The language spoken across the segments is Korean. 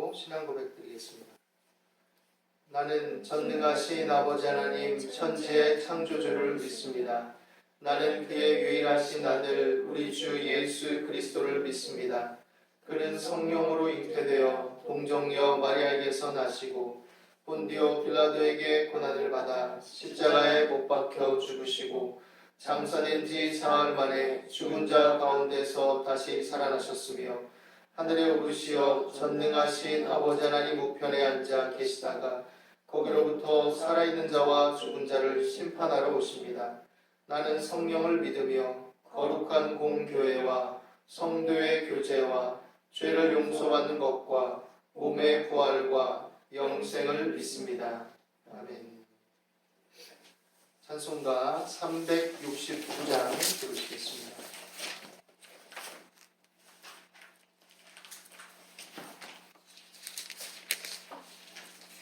기도 신앙 고백드리겠습니다. 나는 전능하신 아버지 하나님 천지의 창조주를 믿습니다. 나는 그의 유일하신 아들 우리 주 예수 그리스도를 믿습니다. 그는 성령으로 잉태되어 동정녀 마리아에게서 나시고 본디오 빌라도에게 고난을 받아 십자가에 못 박혀 죽으시고 장사된 지 사흘 만에 죽은 자 가운데서 다시 살아나셨으며 하늘에 오르시어 전능하신 아버지 하나님 우편에 앉아 계시다가 거기로부터 살아있는 자와 죽은 자를 심판하러 오십니다. 나는 성령을 믿으며 거룩한 공교회와 성도의 교제와 죄를 용서받는 것과 몸의 부활과 영생을 믿습니다. 아멘. 찬송가 369장 들으시겠습니다.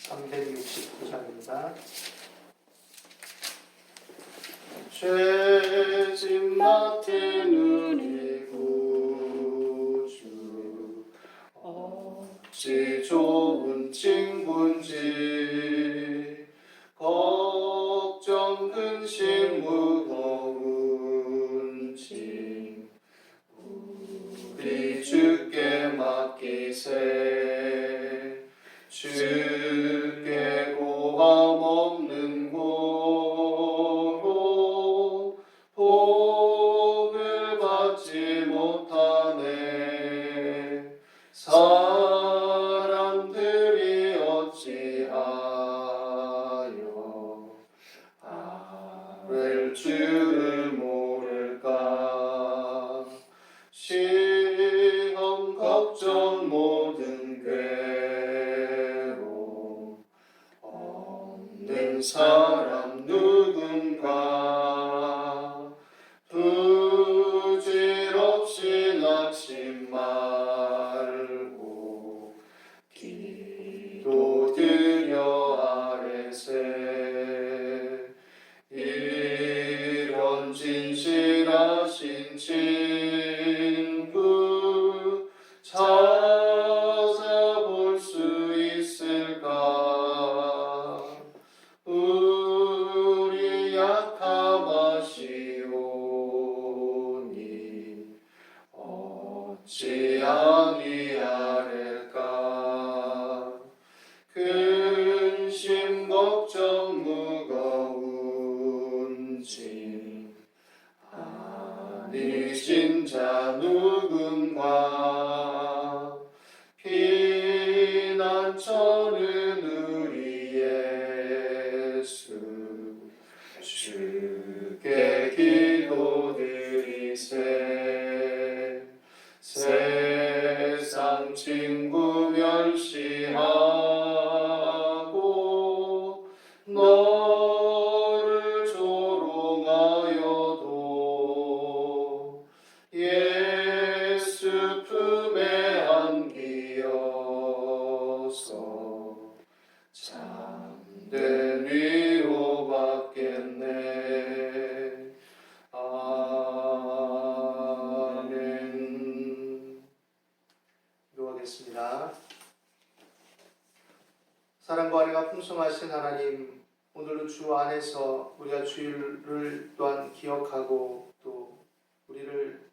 369장입니다. 죄짐 맡은 우리 구주 어찌 좋은 친구인지 걱정 근심 무거운지 우리 주께 맡기세. 주께 고함 없는 고로 복을 받지 못하네. 사람들이 어찌하여 아랠 줄을 모를까. 시험 걱정 모든 괴로움 없는 사람 누군가. 부질없이 낙심 말고 기도드려 아뢰세. 이런 진실하신 친구 찾아볼 수 있을까. 우리 약함하시오니 어찌 아니하릴까. 근심 걱정 무거운지 아니신 자 누군가. 피난처는 우리 예수 주께 기도드리세. 세상 친구 멸시하고 너를 조롱하여도 예수 품에 안기어서 참된 위로 받겠네. 아멘. 기도하겠습니다. 사랑과 은혜가 풍성하신 하나님, 오늘도 주 안에서 우리가 주일을 또한 기억하고 또 우리를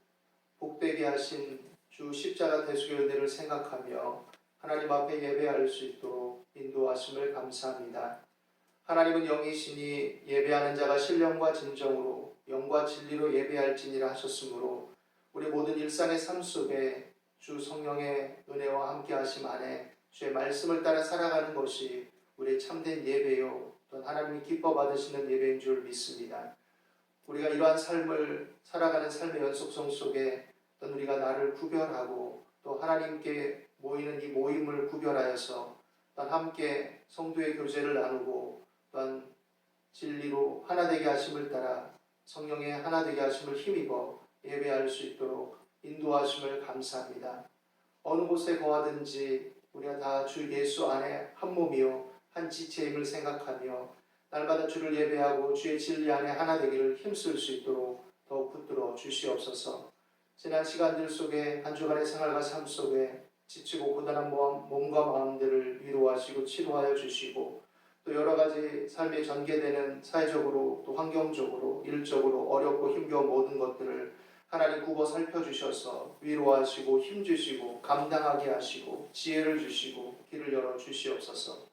복되게 하신 주 십자가 대속의 은혜를 생각하며 하나님 앞에 예배할 수 있도록 인도하심을 감사합니다. 하나님은 영이시니 예배하는 자가 신령과 진정으로 영과 진리로 예배할지니라 하셨으므로 우리 모든 일상의 삶 속에 주 성령의 은혜와 함께하심 안에 주의 말씀을 따라 살아가는 것이 우리의 참된 예배요 또 하나님이 기뻐 받으시는 예배인 줄 믿습니다. 우리가 이러한 삶을 살아가는 삶의 연속성 속에 또 우리가 나를 구별하고 또 하나님께 모이는 이 모임을 구별하여서 또한 함께 성도의 교제를 나누고 또한 진리로 하나 되게 하심을 따라 성령의 하나 되게 하심을 힘입어 예배할 수 있도록 인도하심을 감사합니다. 어느 곳에 거하든지 우리가 다 주 예수 안에 한 몸이요 한 지체임을 생각하며 날마다 주를 예배하고 주의 진리 안에 하나 되기를 힘쓸 수 있도록 더욱 붙들어 주시옵소서. 지난 시간들 속에 한 주간의 생활과 삶 속에 지치고 고단한 몸과 마음들을 위로하시고 치료하여 주시고 또 여러 가지 삶에 전개되는 사회적으로 또 환경적으로 일적으로 어렵고 힘겨운 모든 것들을 하나님 굽어 살펴주셔서 위로하시고 힘주시고 감당하게 하시고 지혜를 주시고 길을 열어 주시옵소서.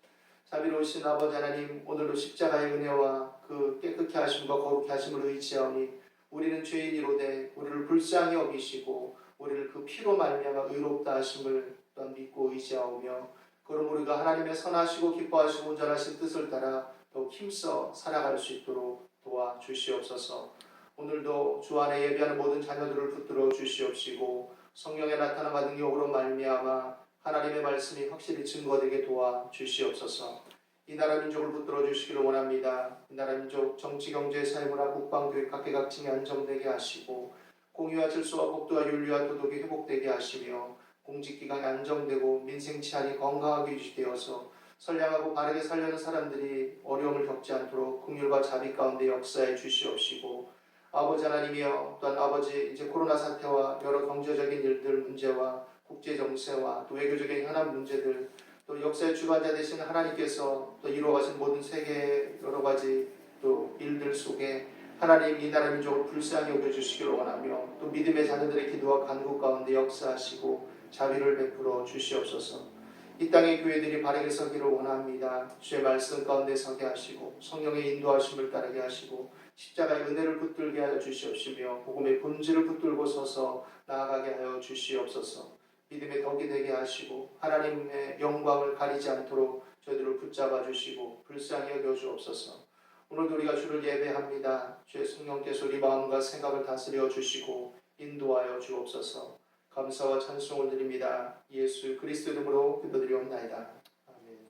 자비로우신 아버지 하나님, 오늘도 십자가의 은혜와 그 깨끗게 하심과 거룩게 하심을 의지하오니 우리는 죄인이로되 우리를 불쌍히 여기시고 우리를 그 피로 말미암아 의롭다 하심을 또한 믿고 의지하오며, 그럼 우리가 하나님의 선하시고 기뻐하시고 온전하신 뜻을 따라 더욱 힘써 살아갈 수 있도록 도와주시옵소서. 오늘도 주 안에 예배하는 모든 자녀들을 붙들어 주시옵시고 성령의 나타남과 능력으로 말미암아 하나님의 말씀이 확실히 증거되게 도와주시옵소서. 이 나라 민족을 붙들어 주시기를 원합니다. 이 나라 민족 정치, 경제, 사회문화, 국방, 교육 각계각층이 안정되게 하시고 공의와 질서와 법도와 윤리와 도덕이 회복되게 하시며 공직기관이 안정되고 민생 치안이 건강하게 유지되어서 선량하고 바르게 살려는 사람들이 어려움을 겪지 않도록 긍휼과 자비 가운데 역사해 주시옵시고, 아버지 하나님이여, 또한 아버지 이제 코로나 사태와 여러 경제적인 일들 문제와 국제 정세와 또 외교적인 현안 문제들, 또 역사의 주관자 되신 하나님께서 또 이루어가신 모든 세계의 여러 가지 또 일들 속에 하나님 이 나라 민족을 불쌍히 여겨주시기를 원하며, 또 믿음의 자녀들의 기도와 간구 가운데 역사하시고 자비를 베풀어 주시옵소서. 이 땅의 교회들이 바르게 서기를 원합니다. 주의 말씀 가운데 서게 하시고 성령의 인도하심을 따르게 하시고 십자가의 은혜를 붙들게 하여 주시옵시며 복음의 본질을 붙들고 서서 나아가게 하여 주시옵소서. 믿음의 덕이 되게 하시고 하나님의 영광을 가리지 않도록 저희들을 붙잡아 주시고 불쌍히 여겨 주옵소서. 오늘도 우리가 주를 예배합니다. 주의 성령께서 우리 마음과 생각을 다스려 주시고 인도하여 주옵소서. 감사와 찬송을 드립니다. 예수 그리스도 이름으로 기도드리옵나이다. 아멘.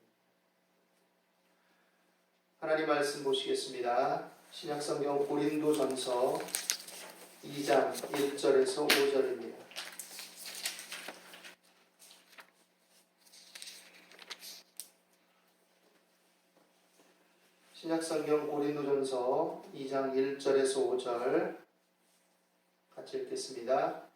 하나님 말씀 보시겠습니다. 신약성경 고린도전서 2장 1절에서 5절입니다. 신약성경 고린도전서 2장 1절에서 5절 같이 읽겠습니다.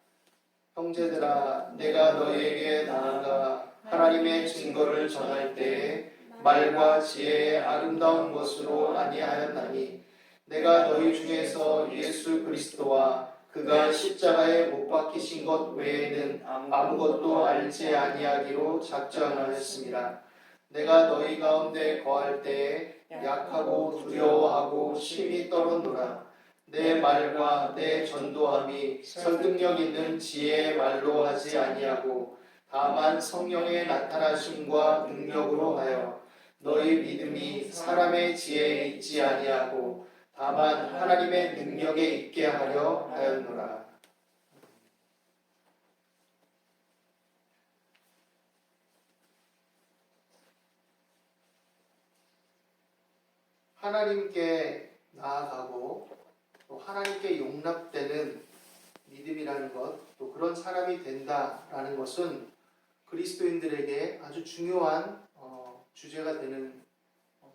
형제들아, 내가 너희에게 나아가 하나님의 증거를 전할 때에 말과 지혜의 아름다운 것으로 아니하였나니, 내가 너희 중에서 예수 그리스도와 그가 십자가에 못 박히신 것 외에는 아무것도 알지 아니하기로 작정하였습니다. 내가 너희 가운데 거할 때에 약하고 두려워하고 심히 떨었노라. 내 말과 내 전도함이 설득력 있는 지혜의 말로 하지 아니하고 다만 성령의 나타나심과 능력으로 하여 너희 믿음이 사람의 지혜에 있지 아니하고 다만 하나님의 능력에 있게 하려 하였노라. 하나님께 나아가고 또 하나님께 용납되는 믿음이라는 것, 또 그런 사람이 된다라는 것은 그리스도인들에게 아주 중요한 주제가 되는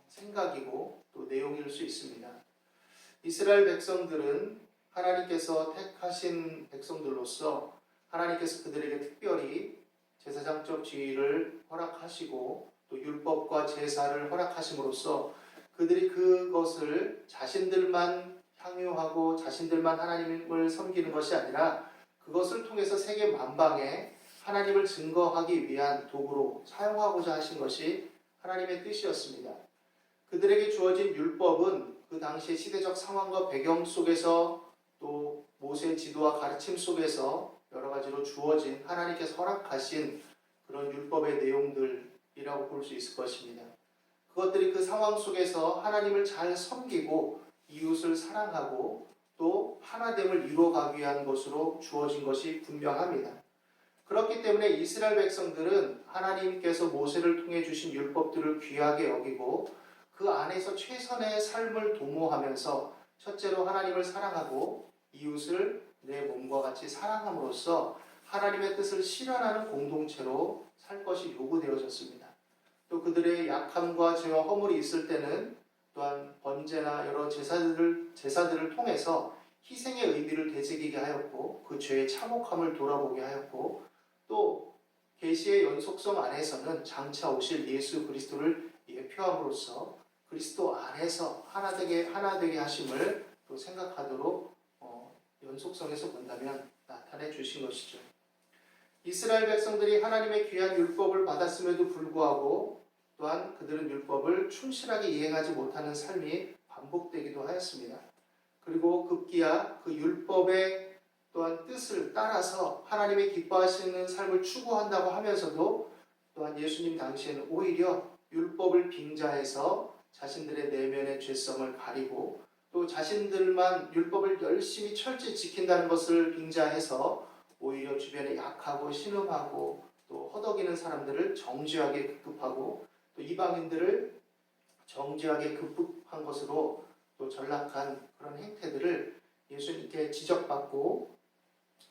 생각이고 또 내용일 수 있습니다. 이스라엘 백성들은 하나님께서 택하신 백성들로서 하나님께서 그들에게 특별히 제사장적 지위를 허락하시고 또 율법과 제사를 허락하심으로써 그들이 그것을 자신들만 향유하고 자신들만 하나님을 섬기는 것이 아니라 그것을 통해서 세계 만방에 하나님을 증거하기 위한 도구로 사용하고자 하신 것이 하나님의 뜻이었습니다. 그들에게 주어진 율법은 그 당시의 시대적 상황과 배경 속에서 또 모세의 지도와 가르침 속에서 여러 가지로 주어진 하나님께서 허락하신 그런 율법의 내용들이라고 볼 수 있을 것입니다. 그것들이 그 상황 속에서 하나님을 잘 섬기고 이웃을 사랑하고 또 하나됨을 이루어가기 위한 것으로 주어진 것이 분명합니다. 그렇기 때문에 이스라엘 백성들은 하나님께서 모세를 통해 주신 율법들을 귀하게 여기고 그 안에서 최선의 삶을 도모하면서 첫째로 하나님을 사랑하고 이웃을 내 몸과 같이 사랑함으로써 하나님의 뜻을 실현하는 공동체로 살 것이 요구되어졌습니다. 또 그들의 약함과 죄와 허물이 있을 때는 또한 번제나 여러 제사들을 통해서 희생의 의미를 되새기게 하였고 그 죄의 참혹함을 돌아보게 하였고 또 계시의 연속성 안에서는 장차 오실 예수 그리스도를 예표함으로써 그리스도 안에서 하나 되게 하심을 또 생각하도록 연속성에서 본다면 나타내 주신 것이죠. 이스라엘 백성들이 하나님의 귀한 율법을 받았음에도 불구하고 또한 그들은 율법을 충실하게 이행하지 못하는 삶이 반복되기도 하였습니다. 그리고 급기야 그 율법의 또한 뜻을 따라서 하나님의 기뻐하시는 삶을 추구한다고 하면서도 또한 예수님 당시에는 오히려 율법을 빙자해서 자신들의 내면의 죄성을 가리고 또 자신들만 율법을 열심히 철저히 지킨다는 것을 빙자해서 오히려 주변에 약하고 신음하고 또 허덕이는 사람들을 정죄하게 급급하고 또 이방인들을 정죄하게 급급한 것으로 또 전락한 그런 행태들을 예수님께 지적받고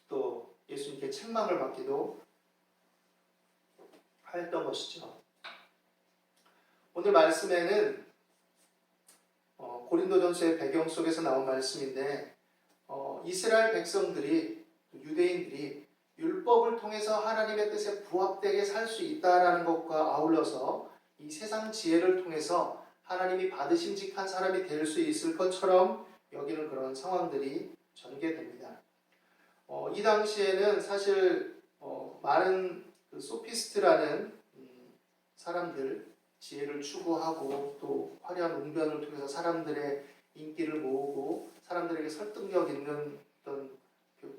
또 예수님께 책망을 받기도 하였던 것이죠. 오늘 말씀에는 고린도전서의 배경 속에서 나온 말씀인데 이스라엘 백성들이 유대인들이 율법을 통해서 하나님의 뜻에 부합되게 살 수 있다라는 것과 아울러서 이 세상 지혜를 통해서 하나님이 받으심직한 사람이 될 수 있을 것처럼 여기는 그런 상황들이 전개됩니다. 이 당시에는 사실 많은 그 소피스트라는 사람들, 지혜를 추구하고 또 화려한 웅변을 통해서 사람들의 인기를 모으고 사람들에게 설득력 있는 어떤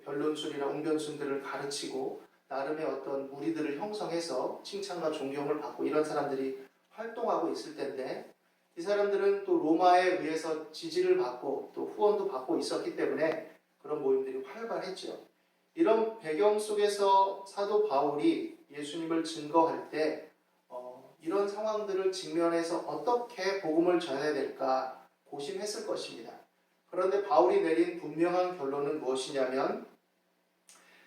변론술이나 웅변술들을 가르치고 나름의 어떤 무리들을 형성해서 칭찬과 존경을 받고 이런 사람들이 활동하고 있을 텐데 이 사람들은 또 로마에 의해서 지지를 받고 또 후원도 받고 있었기 때문에 그런 모임들이 활발했죠. 이런 배경 속에서 사도 바울이 예수님을 증거할 때 이런 상황들을 직면해서 어떻게 복음을 전해야 될까 고심했을 것입니다. 그런데 바울이 내린 분명한 결론은 무엇이냐면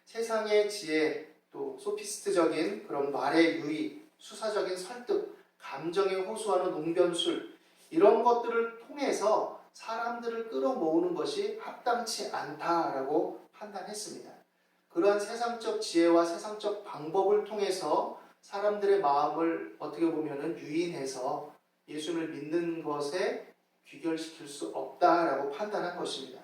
세상의 지혜, 또 소피스트적인 그런 말의 유의, 수사적인 설득, 감정에 호소하는 웅변술 이런 것들을 통해서 사람들을 끌어모으는 것이 합당치 않다라고 판단했습니다. 그러한 세상적 지혜와 세상적 방법을 통해서 사람들의 마음을 어떻게 보면은 유인해서 예수를 믿는 것에 귀결시킬 수 없다라고 판단한 것입니다.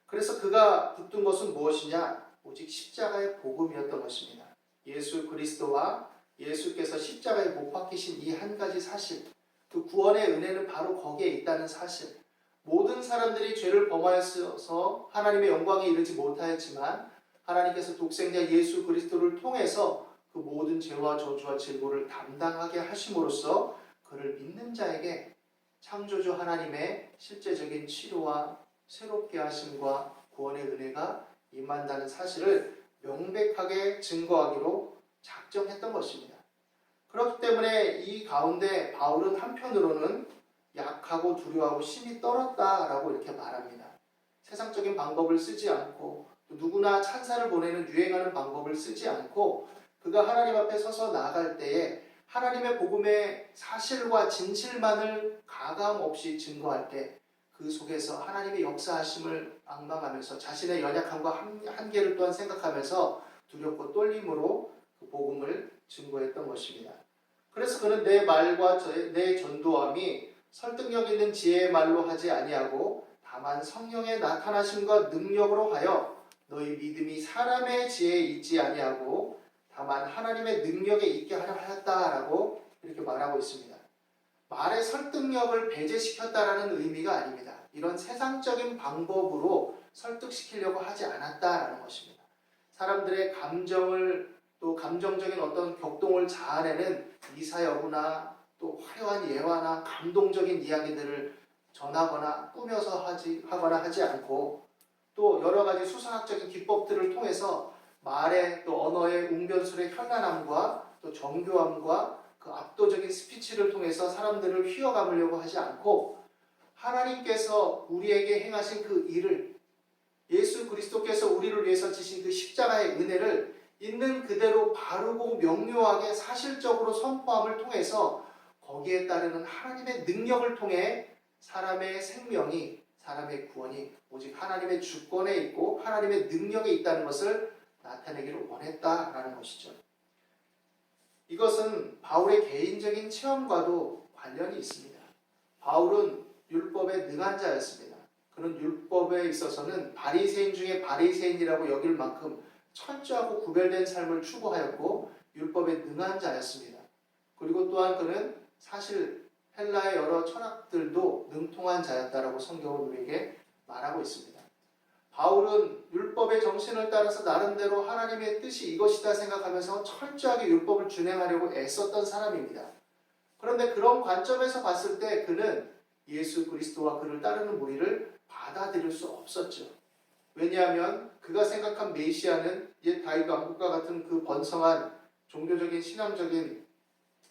그래서 그가 붙든 것은 무엇이냐? 오직 십자가의 복음이었던 것입니다. 예수 그리스도와 예수께서 십자가에 못 박히신 이 한 가지 사실, 그 구원의 은혜는 바로 거기에 있다는 사실. 모든 사람들이 죄를 범하여서 하나님의 영광에 이르지 못하였지만 하나님께서 독생자 예수 그리스도를 통해서 그 모든 죄와 저주와 질고를 담당하게 하심으로써 그를 믿는 자에게 창조주 하나님의 실제적인 치료와 새롭게 하심과 구원의 은혜가 임한다는 사실을 명백하게 증거하기로 작정했던 것입니다. 그렇기 때문에 이 가운데 바울은 한편으로는 약하고 두려워하고 심히 떨었다라고 이렇게 말합니다. 세상적인 방법을 쓰지 않고 누구나 찬사를 보내는 유행하는 방법을 쓰지 않고 그가 하나님 앞에 서서 나아갈 때에 하나님의 복음의 사실과 진실만을 가감 없이 증거할 때 그 속에서 하나님의 역사하심을 앙망하면서 자신의 연약함과 한계를 또한 생각하면서 두렵고 떨림으로 그 복음을 증거했던 것입니다. 그래서 그는 내 말과 내 전도함이 설득력 있는 지혜의 말로 하지 아니하고 다만 성령의 나타나심과 능력으로 하여 너희 믿음이 사람의 지혜에 있지 아니하고 다만 하나님의 능력에 있게 하려 하였다라고 이렇게 말하고 있습니다. 말의 설득력을 배제시켰다라는 의미가 아닙니다. 이런 세상적인 방법으로 설득시키려고 하지 않았다라는 것입니다. 사람들의 감정을 또 감정적인 어떤 격동을 자아내는 미사여구나 또 화려한 예화나 감동적인 이야기들을 전하거나 꾸며서 하거나 하지 않고 또 여러 가지 수사학적인 기법들을 통해서 말의 또 언어의 웅변술의 현란함과 또 정교함과 그 압도적인 스피치를 통해서 사람들을 휘어감으려고 하지 않고 하나님께서 우리에게 행하신 그 일을 예수 그리스도께서 우리를 위해서 지신 그 십자가의 은혜를 있는 그대로 바르고 명료하게 사실적으로 선포함을 통해서 거기에 따르는 하나님의 능력을 통해 사람의 생명이 사람의 구원이 오직 하나님의 주권에 있고 하나님의 능력에 있다는 것을 나타내기를 원했다라는 것이죠. 이것은 바울의 개인적인 체험과도 관련이 있습니다. 바울은 율법에 능한 자였습니다. 그는 율법에 있어서는 바리새인 중에 바리새인이라고 여길 만큼 철저하고 구별된 삶을 추구하였고 율법에 능한 자였습니다. 그리고 또한 그는 사실 헬라의 여러 철학들도 능통한 자였다라고 성경은 우리에게 말하고 있습니다. 바울은 율법의 정신을 따라서 나름대로 하나님의 뜻이 이것이다 생각하면서 철저하게 율법을 준행하려고 애썼던 사람입니다. 그런데 그런 관점에서 봤을 때 그는 예수 그리스도와 그를 따르는 무리를 받아들일 수 없었죠. 왜냐하면 그가 생각한 메시아는 옛 다윗 왕국과 같은 그 번성한 종교적인 신앙적인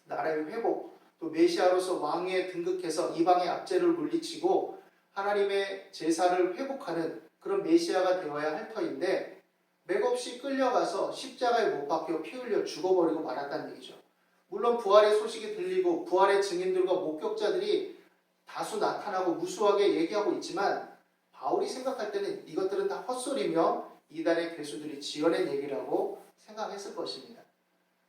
나라의 회복, 또 메시아로서 왕위에 등극해서 이방의 압제를 물리치고 하나님의 제사를 회복하는 그런 메시아가 되어야 할 터인데 맥없이 끌려가서 십자가에 못 박혀 피 흘려 죽어버리고 말았다는 얘기죠. 물론 부활의 소식이 들리고 부활의 증인들과 목격자들이 다수 나타나고 무수하게 얘기하고 있지만 바울이 생각할 때는 이것들은 다 헛소리며 이단의 괴수들이 지어낸 얘기라고 생각했을 것입니다.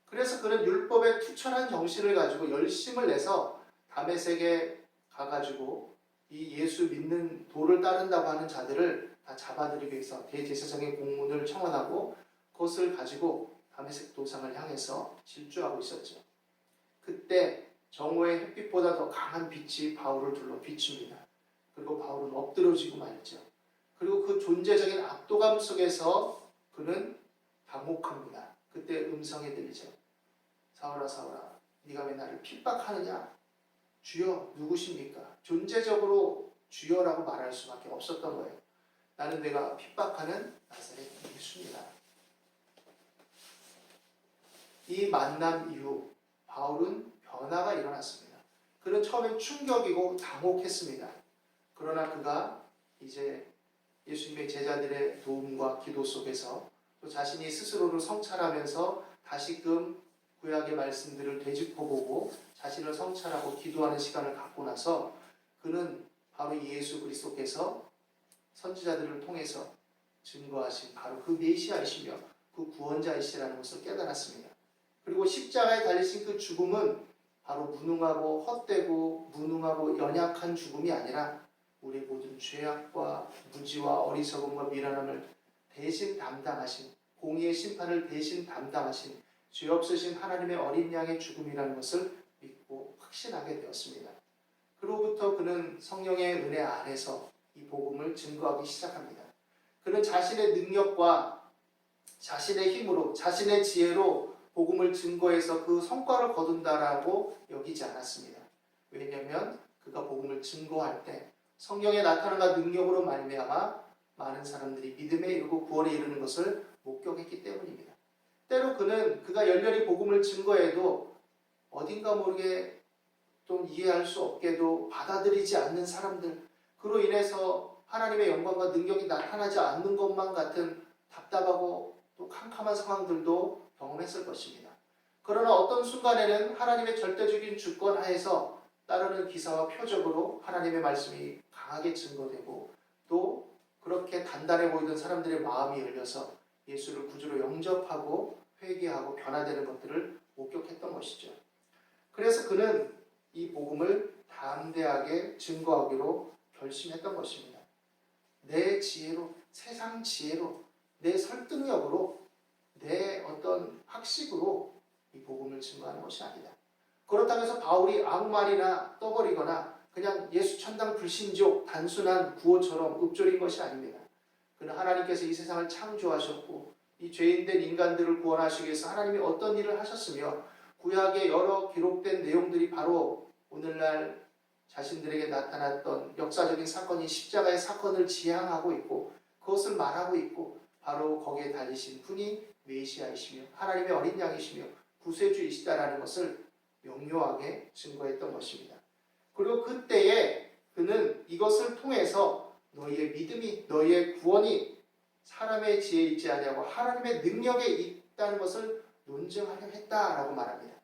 그래서 그는 율법의 투철한 정신을 가지고 열심을 내서 다메섹에 가가지고 이 예수 믿는 도를 따른다고 하는 자들을 다 잡아들이기 위해서 대제사장의 공문을 청원하고 그것을 가지고 다메섹 도상을 향해서 질주하고 있었죠. 그때 정오의 햇빛보다 더 강한 빛이 바울을 둘러 비춥니다. 그리고 바울은 엎드러지고 말죠. 그리고 그 존재적인 압도감 속에서 그는 당혹합니다. 그때 음성이 들리죠. 사울아 사울아 네가 왜 나를 핍박하느냐? 주여 누구십니까? 존재적으로 주여라고 말할 수밖에 없었던 거예요. 나는 내가 핍박하는 나사렛 예수입니다. 이 만남 이후 바울은 변화가 일어났습니다. 그는 처음엔 충격이고 당혹했습니다. 그러나 그가 이제 예수님의 제자들의 도움과 기도 속에서 또 자신이 스스로를 성찰하면서 다시금 구약의 말씀들을 되짚어보고 자신을 성찰하고 기도하는 시간을 갖고 나서 그는 바로 예수 그리스도께서 선지자들을 통해서 증거하신 바로 그 메시아이시며 그 구원자이시라는 것을 깨달았습니다. 그리고 십자가에 달리신 그 죽음은 바로 무능하고 헛되고 무능하고 연약한 죽음이 아니라 우리 모든 죄악과 무지와 어리석음과 미련함을 대신 담당하신 공의의 심판을 대신 담당하신 죄 없으신 하나님의 어린 양의 죽음이라는 것을 믿고 확신하게 되었습니다. 그로부터 그는 성령의 은혜 아래서 이 복음을 증거하기 시작합니다. 그는 자신의 능력과 자신의 힘으로 자신의 지혜로 복음을 증거해서 그 성과를 거둔다라고 여기지 않았습니다. 왜냐하면 그가 복음을 증거할 때 성령의 나타남과 능력으로 말미암아 많은 사람들이 믿음에 이르고 구원에 이르는 것을 목격했기 때문입니다. 때로 그가 열렬히 복음을 증거해도 어딘가 모르게 좀 이해할 수 없게도 받아들이지 않는 사람들, 그로 인해서 하나님의 영광과 능력이 나타나지 않는 것만 같은 답답하고 또 캄캄한 상황들도 경험했을 것입니다. 그러나 어떤 순간에는 하나님의 절대적인 주권 하에서 따르는 기사와 표적으로 하나님의 말씀이 강하게 증거되고 또 그렇게 단단해 보이던 사람들의 마음이 열려서 예수를 구주로 영접하고 회개하고 변화되는 것들을 목격했던 것이죠. 그래서 그는 이 복음을 담대하게 증거하기로 결심했던 것입니다. 내 지혜로, 세상 지혜로, 내 설득력으로, 내 어떤 학식으로 이 복음을 증거하는 것이 아니다. 그렇다고 해서 바울이 아무 말이나 떠버리거나 그냥 예수 천당 불신족 단순한 구호처럼 읊조린 것이 아닙니다. 그는 하나님께서 이 세상을 창조하셨고 이 죄인된 인간들을 구원하시기 위해서 하나님이 어떤 일을 하셨으며 구약의 여러 기록된 내용들이 바로 오늘날 자신들에게 나타났던 역사적인 사건인 십자가의 사건을 지향하고 있고 그것을 말하고 있고 바로 거기에 달리신 분이 메시아이시며 하나님의 어린 양이시며 구세주이시다라는 것을 명료하게 증거했던 것입니다. 그리고 그때에 그는 이것을 통해서 너희의 믿음이 너희의 구원이 사람의 지혜에 있지 아니하고 하나님의 능력에 있다는 것을 논증하려 했다라고 말합니다.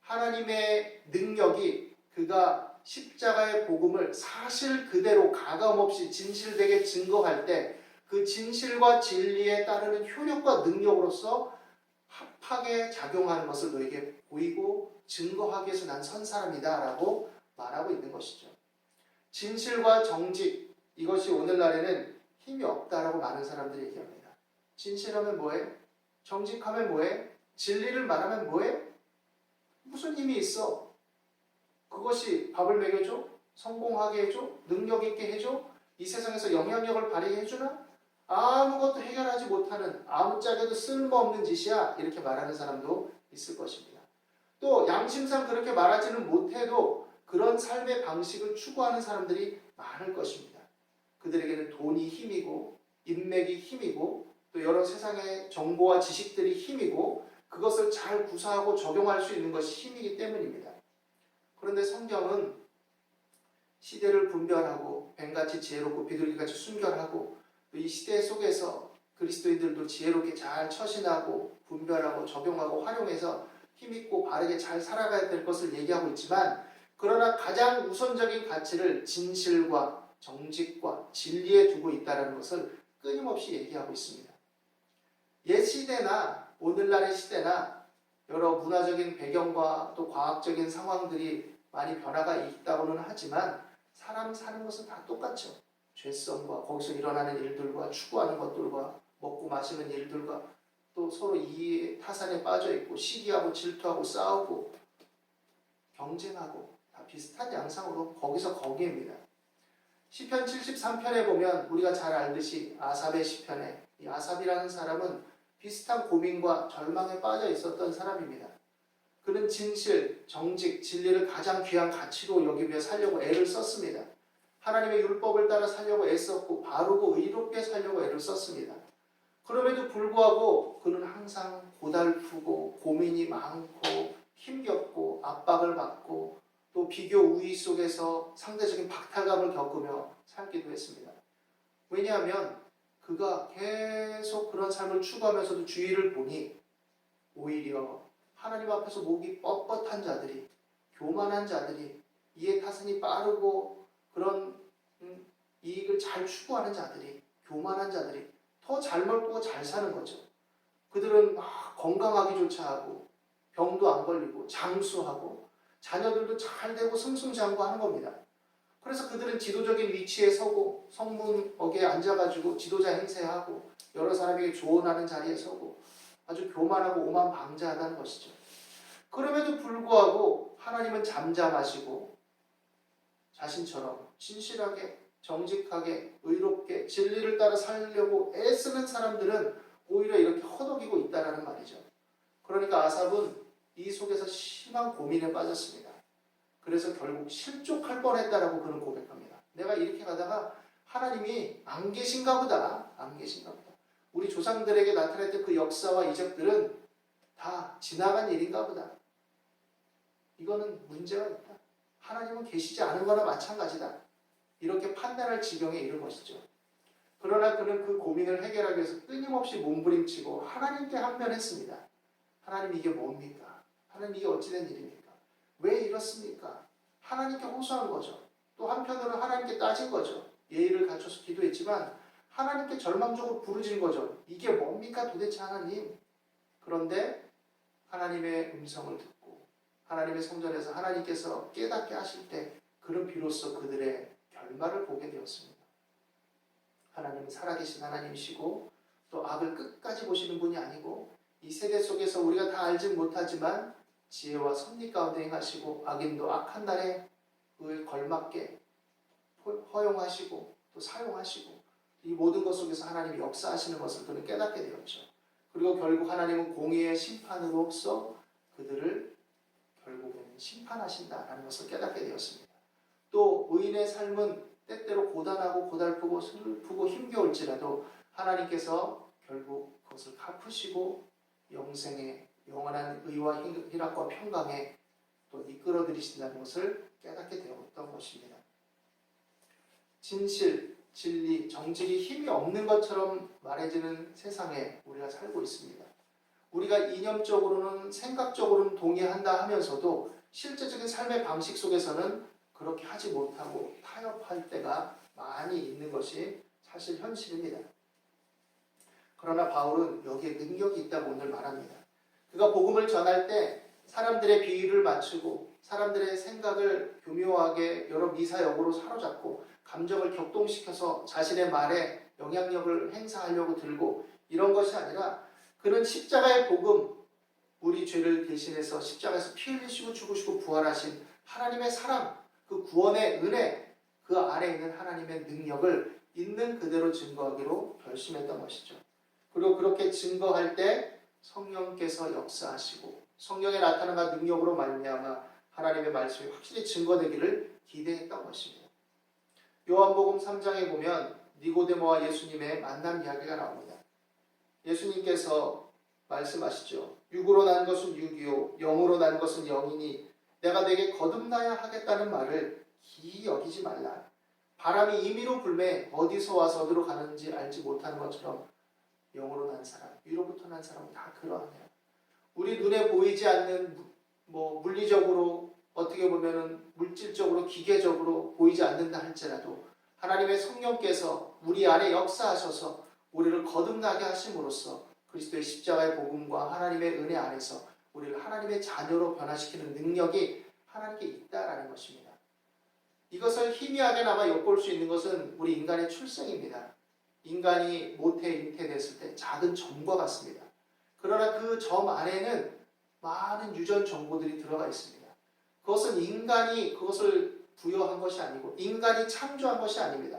하나님의 능력이 그가 십자가의 복음을 사실 그대로 가감없이 진실되게 증거할 때 그 진실과 진리에 따르는 효력과 능력으로서 합하게 작용하는 것을 너에게 보이고 증거하기 위해서 난 선 사람이다 라고 말하고 있는 것이죠. 진실과 정직, 이것이 오늘날에는 힘이 없다라고 많은 사람들이 얘기합니다. 진실하면 뭐해? 정직하면 뭐해? 진리를 말하면 뭐해? 무슨 힘이 있어? 그것이 밥을 먹여줘? 성공하게 해줘? 능력 있게 해줘? 이 세상에서 영향력을 발휘해 주나? 아무것도 해결하지 못하는 아무짝에도 쓸모없는 짓이야, 이렇게 말하는 사람도 있을 것입니다. 또 양심상 그렇게 말하지는 못해도 그런 삶의 방식을 추구하는 사람들이 많을 것입니다. 그들에게는 돈이 힘이고 인맥이 힘이고 또 여러 세상의 정보와 지식들이 힘이고 그것을 잘 구사하고 적용할 수 있는 것이 힘이기 때문입니다. 그런데 성경은 시대를 분별하고 뱀같이 지혜롭고 비둘기같이 순결하고 또 이 시대 속에서 그리스도인들도 지혜롭게 잘 처신하고 분별하고 적용하고 활용해서 힘있고 바르게 잘 살아가야 될 것을 얘기하고 있지만, 그러나 가장 우선적인 가치를 진실과 정직과 진리에 두고 있다는 것을 끊임없이 얘기하고 있습니다. 옛 시대나 오늘날의 시대나 여러 문화적인 배경과 또 과학적인 상황들이 많이 변화가 있다고는 하지만 사람 사는 것은 다 똑같죠. 죄성과 거기서 일어나는 일들과 추구하는 것들과 먹고 마시는 일들과 또 서로 이해 타산에 빠져 있고 시기하고 질투하고 싸우고 경쟁하고 다 비슷한 양상으로 거기서 거기입니다. 시편 73편에 보면 우리가 잘 알듯이 아삽의 시편에 이 아삽이라는 사람은 비슷한 고민과 절망에 빠져 있었던 사람입니다. 그는 진실, 정직, 진리를 가장 귀한 가치로 여기며 살려고 애를 썼습니다. 하나님의 율법을 따라 살려고 애썼고 바르고 의롭게 살려고 애를 썼습니다. 그럼에도 불구하고 그는 항상 고달프고 고민이 많고 힘겹고 압박을 받고 또 비교 우위 속에서 상대적인 박탈감을 겪으며 살기도 했습니다. 왜냐하면 그가 계속 그런 삶을 추구하면서도 주위를 보니 오히려 하나님 앞에서 목이 뻣뻣한 자들이, 교만한 자들이, 이해 타산이 빠르고 그런 이익을 잘 추구하는 자들이, 교만한 자들이 더 잘 먹고 잘 사는 거죠. 그들은 막 건강하기조차 하고 병도 안 걸리고 장수하고 자녀들도 잘 되고 승승장구하는 겁니다. 그래서 그들은 지도적인 위치에 서고 성문역에 앉아가지고 지도자 행세하고 여러 사람에게 조언하는 자리에 서고 아주 교만하고 오만방자하다는 것이죠. 그럼에도 불구하고 하나님은 잠잠하시고 자신처럼 진실하게 정직하게 의롭게 진리를 따라 살려고 애쓰는 사람들은 오히려 이렇게 허덕이고 있다는 말이죠. 그러니까 아삽은 이 속에서 심한 고민에 빠졌습니다. 그래서 결국 실족할 뻔했다라고 그는 고백합니다. 내가 이렇게 가다가 하나님이 안 계신가 보다. 안 계신가 보다. 우리 조상들에게 나타났던 그 역사와 이적들은 다 지나간 일인가 보다. 이거는 문제가 있다. 하나님은 계시지 않은 거나 마찬가지다. 이렇게 판단할 지경에 이른 것이죠. 그러나 그는 그 고민을 해결하기 위해서 끊임없이 몸부림치고 하나님께 항변했습니다. 하나님 이게 뭡니까? 하나님 이게 어찌된 일입니까? 왜 이렇습니까? 하나님께 호소한 거죠. 또 한편으로는 하나님께 따진 거죠. 예의를 갖춰서 기도했지만 하나님께 절망적으로 부르짖은 거죠. 이게 뭡니까 도대체 하나님? 그런데 하나님의 음성을 듣고 하나님의 성전에서 하나님께서 깨닫게 하실 때 그는 비로소 그들의 결말을 보게 되었습니다. 하나님은 살아계신 하나님이시고 또 악을 끝까지 보시는 분이 아니고 이 세대 속에서 우리가 다 알진 못하지만 지혜와 섭리 가운데 행하시고 악인도 악한 날에 그에 걸맞게 허용하시고 또 사용하시고 이 모든 것 속에서 하나님이 역사하시는 것을 그는 깨닫게 되었죠. 그리고 결국 하나님은 공의의 심판으로서 그들을 결국에는 심판하신다라는 것을 깨닫게 되었습니다. 또 의인의 삶은 때때로 고단하고 고달프고 슬프고 힘겨울지라도 하나님께서 결국 그것을 갚으시고 영생의 영원한 의와 희락과 평강에 또 이끌어들이신다는 것을 깨닫게 되었던 것입니다. 진실, 진리, 정직이 힘이 없는 것처럼 말해지는 세상에 우리가 살고 있습니다. 우리가 이념적으로는 생각적으로는 동의한다 하면서도 실제적인 삶의 방식 속에서는 그렇게 하지 못하고 타협할 때가 많이 있는 것이 사실 현실입니다. 그러나 바울은 여기에 능력이 있다고 오늘 말합니다. 그가 복음을 전할 때 사람들의 비위를 맞추고 사람들의 생각을 교묘하게 여러 미사역으로 사로잡고 감정을 격동시켜서 자신의 말에 영향력을 행사하려고 들고 이런 것이 아니라 그는 십자가의 복음, 우리 죄를 대신해서 십자가에서 피 흘리시고 죽으시고 부활하신 하나님의 사랑, 그 구원의 은혜, 그 안에 있는 하나님의 능력을 있는 그대로 증거하기로 결심했던 것이죠. 그리고 그렇게 증거할 때 성령께서 역사하시고 성령의 나타남과 능력으로 말미암아 하나님의 말씀이 확실히 증거되기를 기대했던 것입니다. 요한복음 3장에 보면 니고데모와 예수님의 만남 이야기가 나옵니다. 예수님께서 말씀하시죠. 육으로 난 것은 육이요 영으로 난 것은 영이니 내가 내게 거듭나야 하겠다는 말을 기이 여기지 말라. 바람이 임의로 불매 어디서 와서 어디로 가는지 알지 못하는 것처럼 영으로 난 사람, 위로부터 난 사람은 다 그러하네요. 우리 눈에 보이지 않는 물리적으로 어떻게 보면은 물질적으로 기계적으로 보이지 않는다 할지라도 하나님의 성령께서 우리 안에 역사하셔서 우리를 거듭나게 하심으로써 그리스도의 십자가의 복음과 하나님의 은혜 안에서 우리를 하나님의 자녀로 변화시키는 능력이 하나님께 있다라는 것입니다. 이것을 희미하게나마 엿볼 수 있는 것은 우리 인간의 출생입니다. 인간이 모태 잉태됐을 때 작은 점과 같습니다. 그러나 그 점 안에는 많은 유전 정보들이 들어가 있습니다. 그것은 인간이 그것을 부여한 것이 아니고 인간이 창조한 것이 아닙니다.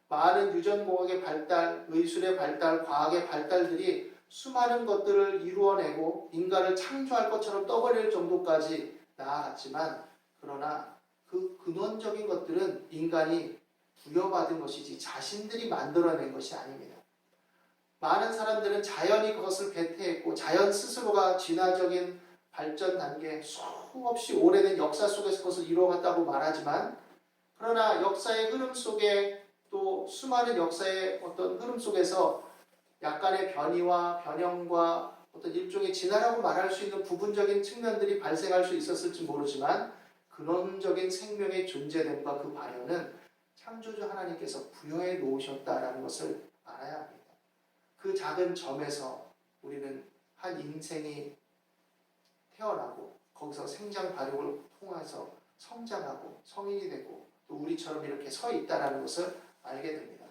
많은 유전공학의 발달, 의술의 발달, 과학의 발달들이 수많은 것들을 이루어내고 인간을 창조할 것처럼 떠벌릴 정도까지 나아갔지만 그러나 그 근원적인 것들은 인간이 부여받은 것이지 자신들이 만들어낸 것이 아닙니다. 많은 사람들은 자연이 그것을 배태했고 자연 스스로가 진화적인 발전 단계 수없이 오래된 역사 속에서 그것을 이루어갔다고 말하지만 그러나 역사의 흐름 속에 또 수많은 역사의 어떤 흐름 속에서 약간의 변이와 변형과 어떤 일종의 진화라고 말할 수 있는 부분적인 측면들이 발생할 수 있었을지 모르지만 근원적인 생명의 존재됨과 그 발현은 창조주 하나님께서 부여해 놓으셨다라는 것을 알아야 합니다. 그 작은 점에서 우리는 한 인생이 태어나고 거기서 생장 발육을 통해서 성장하고 성인이 되고 또 우리처럼 이렇게 서 있다는 것을 알게 됩니다.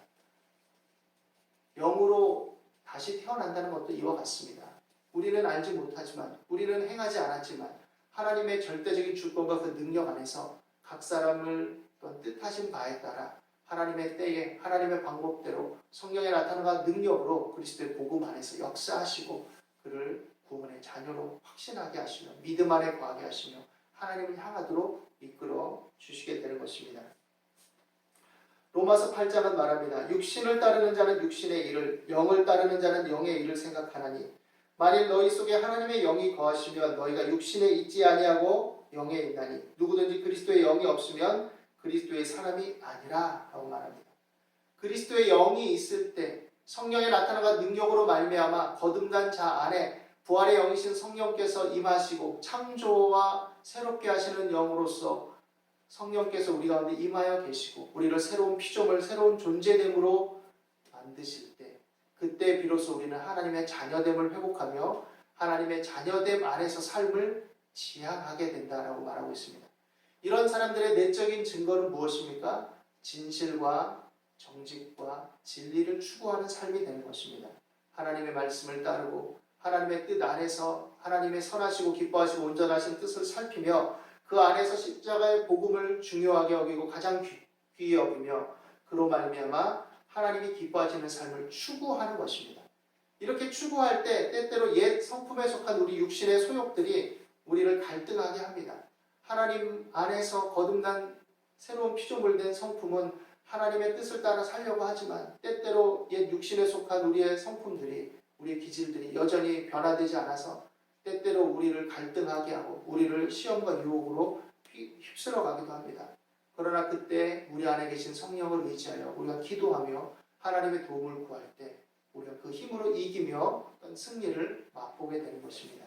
영으로 다시 태어난다는 것도 이와 같습니다. 우리는 알지 못하지만 우리는 행하지 않았지만 하나님의 절대적인 주권과 그 능력 안에서 각 사람을 뜻하신 바에 따라 하나님의 때에 하나님의 방법대로 성령의 나타남과 능력으로 그리스도의 복음 안에서 역사하시고 그를 구원의 자녀로 확신하게 하시며 믿음 안에 거하게 하시며 하나님을 향하도록 이끌어 주시게 되는 것입니다. 로마서 8장은 말합니다. 육신을 따르는 자는 육신의 일을, 영을 따르는 자는 영의 일을 생각하나니 만일 너희 속에 하나님의 영이 거하시면 너희가 육신에 있지 아니하고 영에 있나니 누구든지 그리스도의 영이 없으면 그리스도의 사람이 아니라 라고 말합니다. 그리스도의 영이 있을 때 성령의 나타남과 능력으로 말미암아 거듭난 자 안에 부활의 영이신 성령께서 임하시고 창조와 새롭게 하시는 영으로서 성령께서 우리 가운데 임하여 계시고 우리를 새로운 피조물, 새로운 존재됨으로 만드실 때 그때 비로소 우리는 하나님의 자녀됨을 회복하며 하나님의 자녀됨 안에서 삶을 지향하게 된다라고 말하고 있습니다. 이런 사람들의 내적인 증거는 무엇입니까? 진실과 정직과 진리를 추구하는 삶이 되는 것입니다. 하나님의 말씀을 따르고 하나님의 뜻 안에서 하나님의 선하시고 기뻐하시고 온전하신 뜻을 살피며 그 안에서 십자가의 복음을 중요하게 여기고 가장 귀히 여기며 그로 말미암아 하나님이 기뻐하시는 삶을 추구하는 것입니다. 이렇게 추구할 때 때때로 옛 성품에 속한 우리 육신의 소욕들이 우리를 갈등하게 합니다. 하나님 안에서 거듭난 새로운 피조물 된 성품은 하나님의 뜻을 따라 살려고 하지만 때때로 옛 육신에 속한 우리의 성품들이 우리의 기질들이 여전히 변화되지 않아서 때때로 우리를 갈등하게 하고 우리를 시험과 유혹으로 휩쓸어 가기도 합니다. 그러나 그때 우리 안에 계신 성령을 의지하여 우리가 기도하며 하나님의 도움을 구할 때 우리가 그 힘으로 이기며 어떤 승리를 맛보게 되는 것입니다.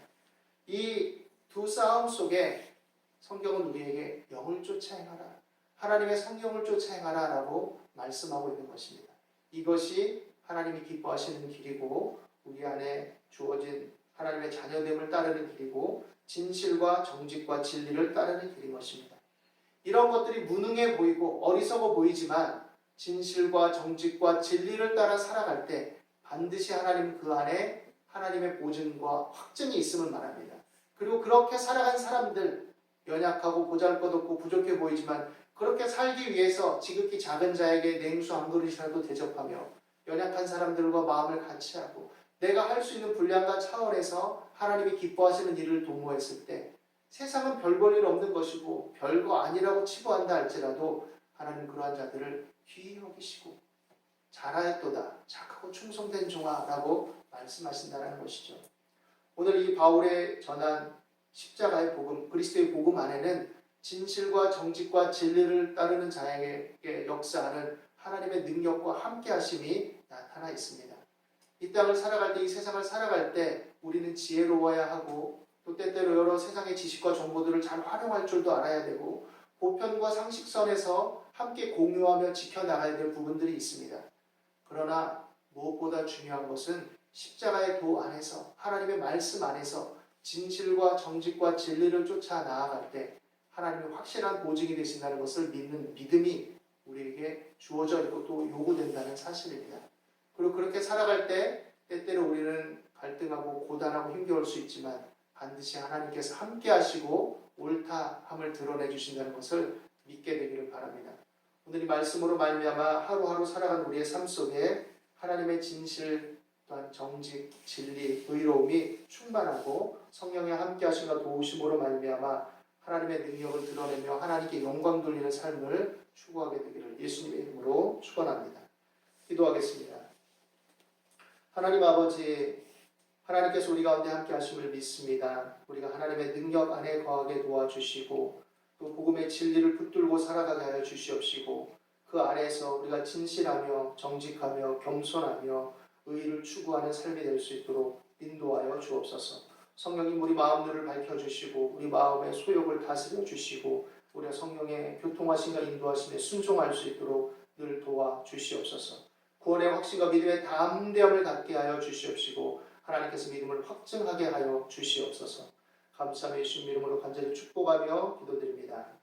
이 두 싸움 속에 성경은 우리에게 영을 쫓아 행하라, 하나님의 성령을 쫓아 행하라 라고 말씀하고 있는 것입니다. 이것이 하나님이 기뻐하시는 길이고 우리 안에 주어진 하나님의 자녀됨을 따르는 길이고 진실과 정직과 진리를 따르는 길인 것입니다. 이런 것들이 무능해 보이고 어리석어 보이지만 진실과 정직과 진리를 따라 살아갈 때 반드시 하나님 그 안에 하나님의 보증과 확증이 있음을 말합니다. 그리고 그렇게 살아간 사람들, 연약하고 보잘것없고 부족해 보이지만 그렇게 살기 위해서 지극히 작은 자에게 냉수 한 그릇이라도 대접하며 연약한 사람들과 마음을 같이하고 내가 할 수 있는 분량과 차원에서 하나님이 기뻐하시는 일을 도모했을 때 세상은 별 볼 일 없는 것이고 별거 아니라고 치부한다 할지라도 하나님 그러한 자들을 귀히 여기시고 잘하였도다 착하고 충성된 종아라고 말씀하신다는 것이죠. 오늘 이 바울의 전한 십자가의 복음, 그리스도의 복음 안에는 진실과 정직과 진리를 따르는 자에게 역사하는 하나님의 능력과 함께하심이 나타나 있습니다. 이 땅을 살아갈 때, 이 세상을 살아갈 때 우리는 지혜로워야 하고 또 때때로 여러 세상의 지식과 정보들을 잘 활용할 줄도 알아야 되고 보편과 상식선에서 함께 공유하며 지켜나가야 될 부분들이 있습니다. 그러나 무엇보다 중요한 것은 십자가의 도 안에서 하나님의 말씀 안에서 진실과 정직과 진리를 쫓아 나아갈 때 하나님의 확실한 보증이 되신다는 것을 믿는 믿음이 우리에게 주어져 있고 또 요구된다는 사실입니다. 그리고 그렇게 살아갈 때 때때로 우리는 갈등하고 고단하고 힘겨울 수 있지만 반드시 하나님께서 함께 하시고 옳다함을 드러내 주신다는 것을 믿게 되기를 바랍니다. 오늘 이 말씀으로 말미암아 하루하루 살아가는 우리의 삶 속에 하나님의 진실 또한 정직, 진리, 의로움이 충만하고 성령의 함께 하심과 도우심으로 말미암아 하나님의 능력을 드러내며 하나님께 영광 돌리는 삶을 추구하게 되기를 예수님의 이름으로 축원합니다. 기도하겠습니다. 하나님 아버지, 하나님께서 우리 가운데 함께 하심을 믿습니다. 우리가 하나님의 능력 안에 거하게 도와주시고 또 복음의 진리를 붙들고 살아가게 하여 주시옵시고 그 안에서 우리가 진실하며 정직하며 겸손하며 의를 추구하는 삶이 될 수 있도록 인도하여 주옵소서. 성령님 우리 마음들을 밝혀주시고 우리 마음의 소욕을 다스려 주시고 우리가 성령의 교통하심과 인도하심에 순종할 수 있도록 늘 도와주시옵소서. 구원의 확신과 믿음의 담대함을 갖게 하여 주시옵시고 하나님께서 믿음을 확증하게 하여 주시옵소서. 감사하며 예수님 이름으로 간절히 축복하며 기도드립니다.